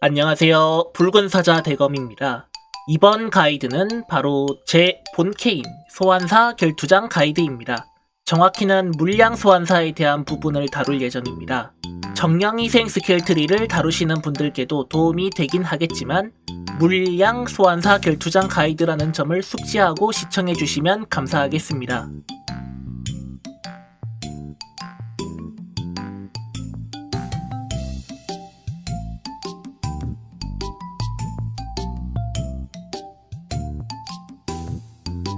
안녕하세요. 붉은 사자 대검입니다. 이번 가이드는 바로 제 본캐인 소환사 결투장 가이드입니다. 정확히는 물량 소환사에 대한 부분을 다룰 예정입니다. 정령희생 스킬 트리를 다루시는 분들께도 도움이 되긴 하겠지만 물량 소환사 결투장 가이드라는 점을 숙지하고 시청해주시면 감사하겠습니다.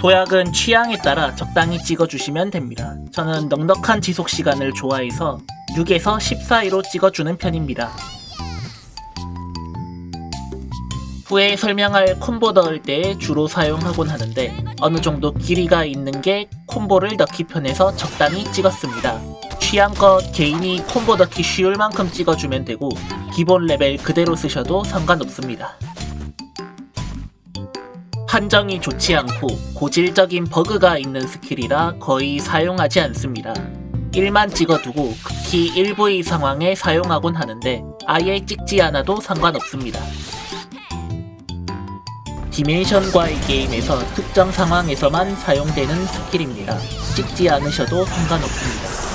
도약은 취향에 따라 적당히 찍어주시면 됩니다. 저는 넉넉한 지속시간을 좋아해서 6에서 10 사이로 찍어주는 편입니다. 후에 설명할 콤보 넣을 때 주로 사용하곤 하는데 어느정도 길이가 있는 게 콤보를 넣기 편해서 적당히 찍었습니다. 취향껏 개인이 콤보 넣기 쉬울 만큼 찍어주면 되고 기본 레벨 그대로 쓰셔도 상관없습니다. 판정이 좋지 않고 고질적인 버그가 있는 스킬이라 거의 사용하지 않습니다. 1만 찍어두고 극히 일부의 상황에 사용하곤 하는데 아예 찍지 않아도 상관없습니다. 디멘션과의 게임에서 특정 상황에서만 사용되는 스킬입니다. 찍지 않으셔도 상관없습니다.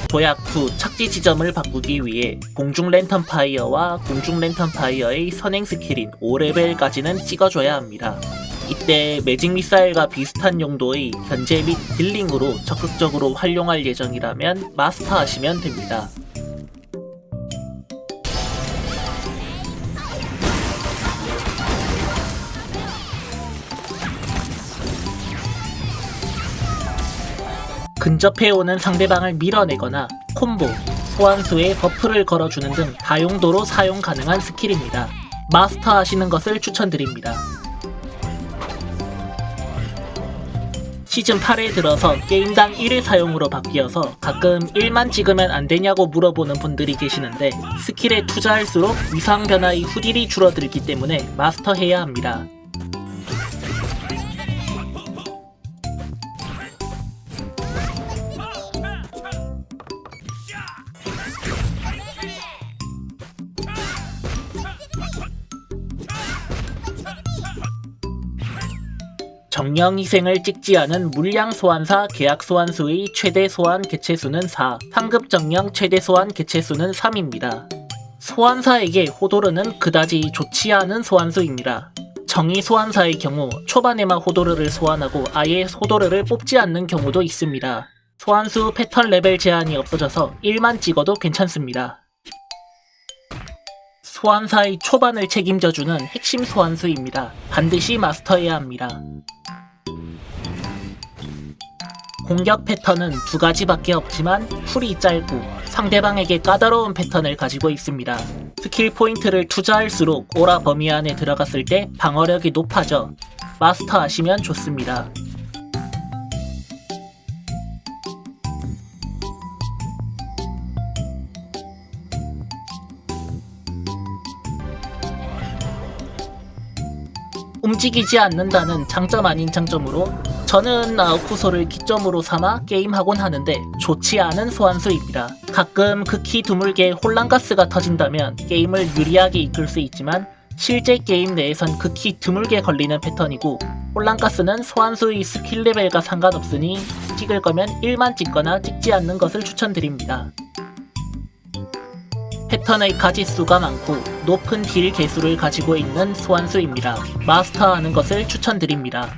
도약 후 착지 지점을 바꾸기 위해 공중 랜턴 파이어와 공중 랜턴 파이어의 선행 스킬인 5레벨까지는 찍어줘야 합니다. 이때 매직 미사일과 비슷한 용도의 견제 및 딜링으로 적극적으로 활용할 예정이라면 마스터하시면 됩니다. 근접해오는 상대방을 밀어내거나 콤보, 소환수에 버프를 걸어주는 등 다용도로 사용 가능한 스킬입니다. 마스터하시는 것을 추천드립니다. 시즌 8에 들어서 게임당 1회 사용으로 바뀌어서 가끔 1만 찍으면 안되냐고 물어보는 분들이 계시는데 스킬에 투자할수록 위상 변화의 후딜이 줄어들기 때문에 마스터해야 합니다. 정령희생을 찍지 않은 물량 소환사 계약 소환수의 최대 소환 개체수는 4, 상급 정령 최대 소환 개체수는 3입니다. 소환사에게 호도르는 그다지 좋지 않은 소환수입니다. 정의 소환사의 경우 초반에만 호도르를 소환하고 아예 호도르를 뽑지 않는 경우도 있습니다. 소환수 패턴 레벨 제한이 없어져서 1만 찍어도 괜찮습니다. 소환사의 초반을 책임져주는 핵심 소환수입니다. 반드시 마스터해야 합니다. 공격 패턴은 두 가지밖에 없지만 쿨이 짧고 상대방에게 까다로운 패턴을 가지고 있습니다. 스킬 포인트를 투자할수록 오라 범위 안에 들어갔을 때 방어력이 높아져 마스터하시면 좋습니다. 움직이지 않는다는 장점 아닌 장점으로 저는 아우쿠소를 기점으로 삼아 게임하곤 하는데 좋지 않은 소환수입니다. 가끔 극히 드물게 혼란가스가 터진다면 게임을 유리하게 이끌 수 있지만 실제 게임 내에선 극히 드물게 걸리는 패턴이고 혼란가스는 소환수의 스킬 레벨과 상관없으니 찍을 거면 1만 찍거나 찍지 않는 것을 추천드립니다. 패턴의 가짓수가 많고 높은 딜 개수를 가지고 있는 소환수입니다. 마스터하는 것을 추천드립니다.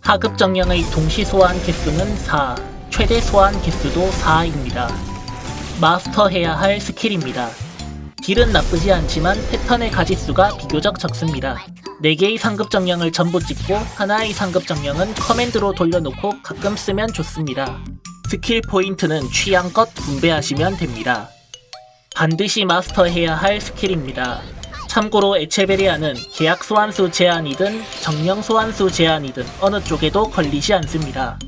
하급 정령의 동시 소환 개수는 4, 최대 소환 개수도 4입니다. 마스터해야 할 스킬입니다. 딜은 나쁘지 않지만 패턴의 가짓수가 비교적 적습니다. 4개의 상급 정령을 전부 찍고 하나의 상급 정령은 커맨드로 돌려놓고 가끔 쓰면 좋습니다. 스킬 포인트는 취향껏 분배하시면 됩니다. 반드시 마스터해야 할 스킬입니다. 참고로 에체베리아는 계약 소환수 제한이든 정령 소환수 제한이든 어느 쪽에도 걸리지 않습니다.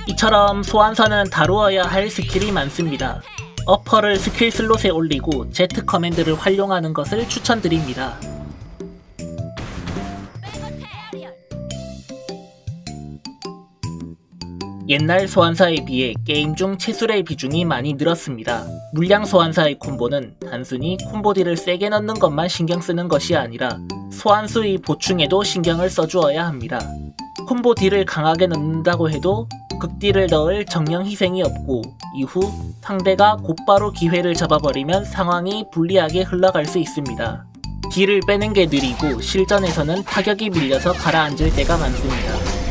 이처럼 소환사는 다루어야 할 스킬이 많습니다. 어퍼를 스킬 슬롯에 올리고 Z 커맨드를 활용하는 것을 추천드립니다. 옛날 소환사에 비해 게임 중 체술의 비중이 많이 늘었습니다. 물량 소환사의 콤보는 단순히 콤보 딜을 세게 넣는 것만 신경 쓰는 것이 아니라 소환수의 보충에도 신경을 써주어야 합니다. 콤보 딜을 강하게 넣는다고 해도 극딜을 넣을 정령 희생이 없고 이후 상대가 곧바로 기회를 잡아버리면 상황이 불리하게 흘러갈 수 있습니다. 딜을 빼는 게 느리고 실전에서는 타격이 밀려서 가라앉을 때가 많습니다.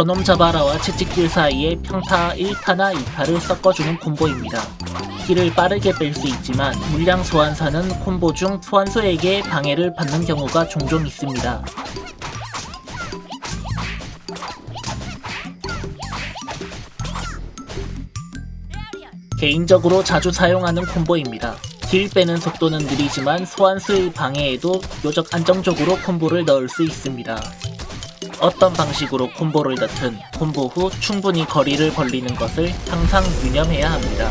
저놈 잡아라와 채찍질 사이에 평타 1타나 2타를 섞어주는 콤보입니다. 딜을 빠르게 뺄 수 있지만 물량 소환사는 콤보 중 소환수에게 방해를 받는 경우가 종종 있습니다. 개인적으로 자주 사용하는 콤보입니다. 딜 빼는 속도는 느리지만 소환수의 방해에도 비교적 안정적으로 콤보를 넣을 수 있습니다. 어떤 방식으로 콤보를 넣든 콤보 후 충분히 거리를 벌리는 것을 항상 유념해야 합니다.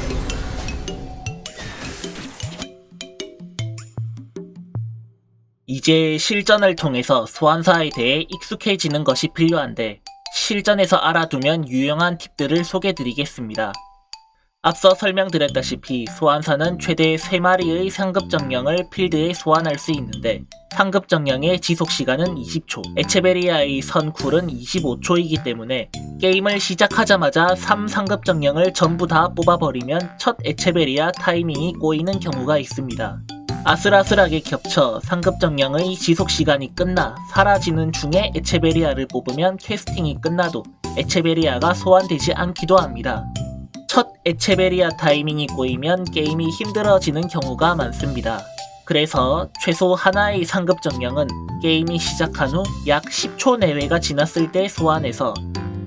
이제 실전을 통해서 소환사에 대해 익숙해지는 것이 필요한데 실전에서 알아두면 유용한 팁들을 소개드리겠습니다. 앞서 설명드렸다시피 소환사는 최대 3마리의 상급 정령을 필드에 소환할 수 있는데 상급 정령의 지속시간은 20초, 에체베리아의 선쿨은 25초이기 때문에 게임을 시작하자마자 3상급 정령을 전부 다 뽑아버리면 첫 에체베리아 타이밍이 꼬이는 경우가 있습니다. 아슬아슬하게 겹쳐 상급 정령의 지속시간이 끝나 사라지는 중에 에체베리아를 뽑으면 캐스팅이 끝나도 에체베리아가 소환되지 않기도 합니다. 첫 에체베리아 타이밍이 꼬이면 게임이 힘들어지는 경우가 많습니다. 그래서 최소 하나의 상급 정령은 게임이 시작한 후 약 10초 내외가 지났을 때 소환해서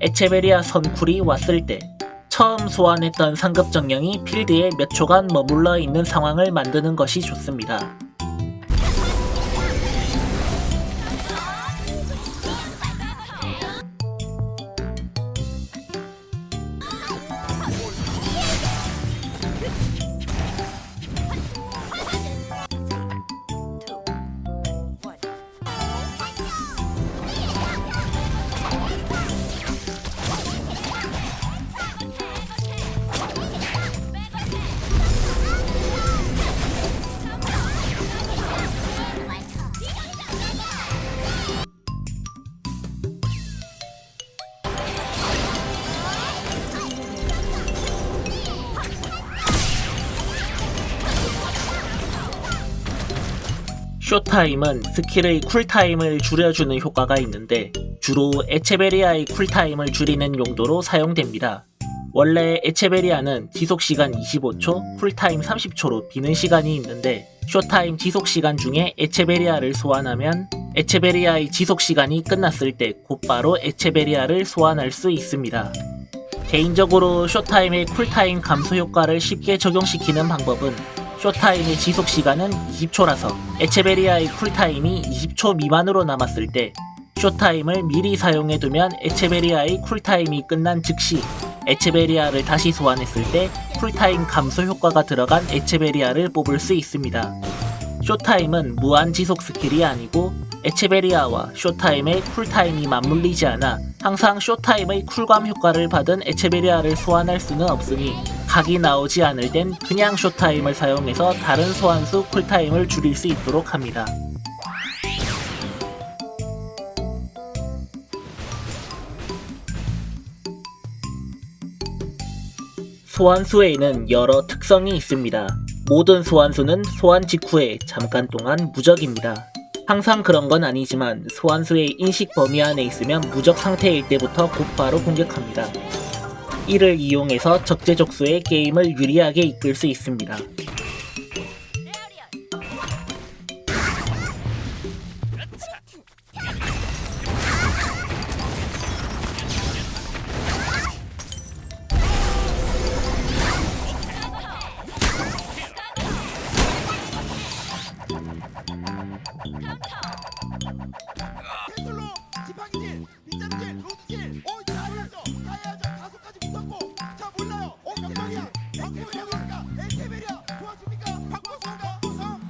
에체베리아 선쿨이 왔을 때 처음 소환했던 상급 정령이 필드에 몇 초간 머물러 있는 상황을 만드는 것이 좋습니다. 쇼타임은 스킬의 쿨타임을 줄여주는 효과가 있는데 주로 에체베리아의 쿨타임을 줄이는 용도로 사용됩니다. 원래 에체베리아는 지속시간 25초, 쿨타임 30초로 비는 시간이 있는데 쇼타임 지속시간 중에 에체베리아를 소환하면 에체베리아의 지속시간이 끝났을 때 곧바로 에체베리아를 소환할 수 있습니다. 개인적으로 쇼타임의 쿨타임 감소 효과를 쉽게 적용시키는 방법은 쇼타임의 지속시간은 20초라서 에체베리아의 쿨타임이 20초 미만으로 남았을 때 쇼타임을 미리 사용해두면 에체베리아의 쿨타임이 끝난 즉시 에체베리아를 다시 소환했을 때 쿨타임 감소 효과가 들어간 에체베리아를 뽑을 수 있습니다. 쇼타임은 무한 지속 스킬이 아니고 에체베리아와 쇼타임의 쿨타임이 맞물리지 않아 항상 쇼타임의 쿨감 효과를 받은 에체베리아를 소환할 수는 없으니 각이 나오지 않을 땐 그냥 쇼타임을 사용해서 다른 소환수 쿨타임을 줄일 수 있도록 합니다. 소환수에는 여러 특성이 있습니다. 모든 소환수는 소환 직후에 잠깐 동안 무적입니다. 항상 그런 건 아니지만 소환수의 인식 범위 안에 있으면 무적 상태일 때부터 곧바로 공격합니다. 이를 이용해서 적재적소의 게임을 유리하게 이끌 수 있습니다. 개술로 지팡이질, 빗자루질, 로드질, 다 해야죠. 다 해야죠. 다섯까지 붙었고, 자 몰라요. 영태베리아, 영태베리아, 엘테베리아 도와줍니까? 박보성가, 보성.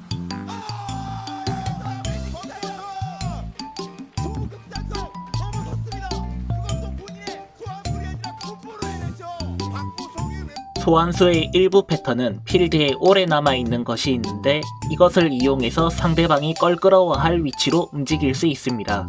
소극단성 넘어섰습니다. 그것도 본인의 소환물이 아니라 공포로 해내죠. 박보성이 소환수의 일부 패턴은 필드에 오래 남아있는 것이 있는데 이것을 이용해서 상대방이 껄끄러워할 위치로 움직일 수 있습니다.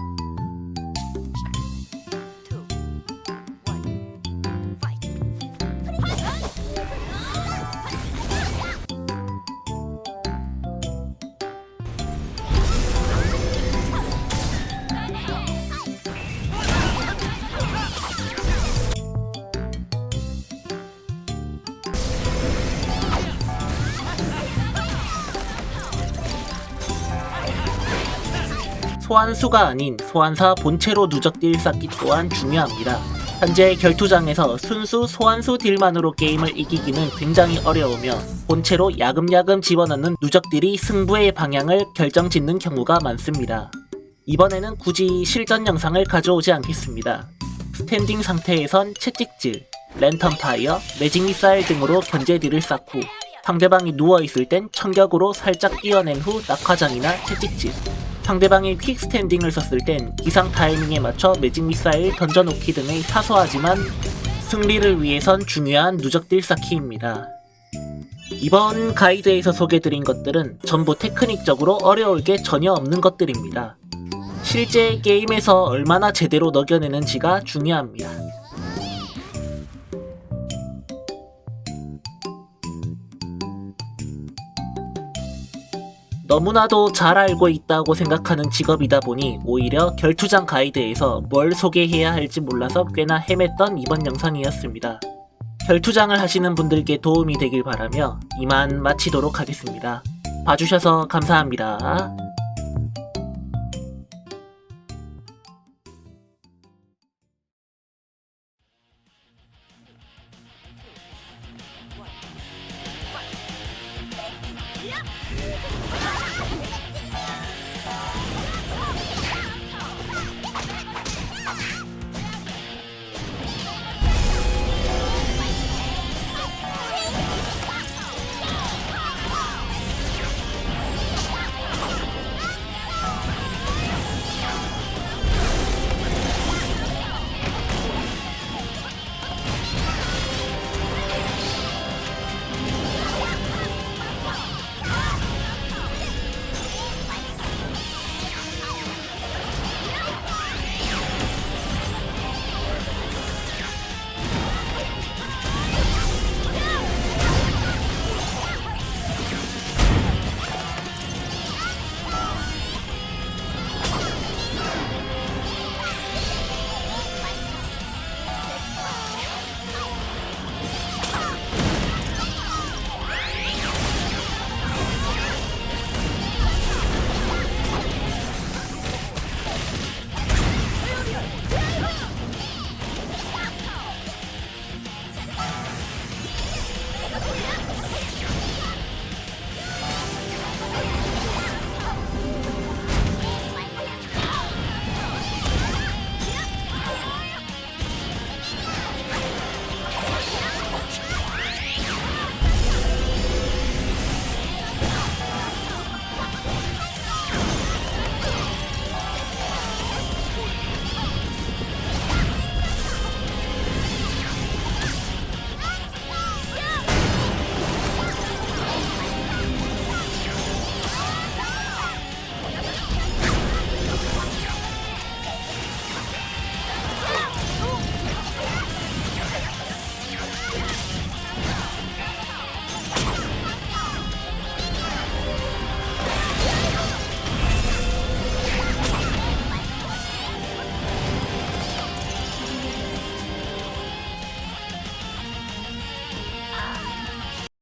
소환수가 아닌 소환사 본체로 누적 딜 쌓기 또한 중요합니다. 현재 결투장에서 순수 소환수 딜만으로 게임을 이기기는 굉장히 어려우며 본체로 야금야금 집어넣는 누적 딜이 승부의 방향을 결정짓는 경우가 많습니다. 이번에는 굳이 실전 영상을 가져오지 않겠습니다. 스탠딩 상태에선 채찍질, 랜턴 파이어, 매직 미사일 등으로 견제 딜을 쌓고 상대방이 누워있을 땐 청격으로 살짝 뛰어낸 후 낙하장이나 채찍질, 상대방이 퀵 스탠딩을 썼을 땐 기상 타이밍에 맞춰 매직 미사일 던져놓기 등의 사소하지만 승리를 위해선 중요한 누적 딜 쌓기입니다. 이번 가이드에서 소개드린 것들은 전부 테크닉적으로 어려울 게 전혀 없는 것들입니다. 실제 게임에서 얼마나 제대로 녹여내는지가 중요합니다. 너무나도 잘 알고 있다고 생각하는 직업이다 보니 오히려 결투장 가이드에서 뭘 소개해야 할지 몰라서 꽤나 헤맸던 이번 영상이었습니다. 결투장을 하시는 분들께 도움이 되길 바라며 이만 마치도록 하겠습니다. 봐주셔서 감사합니다.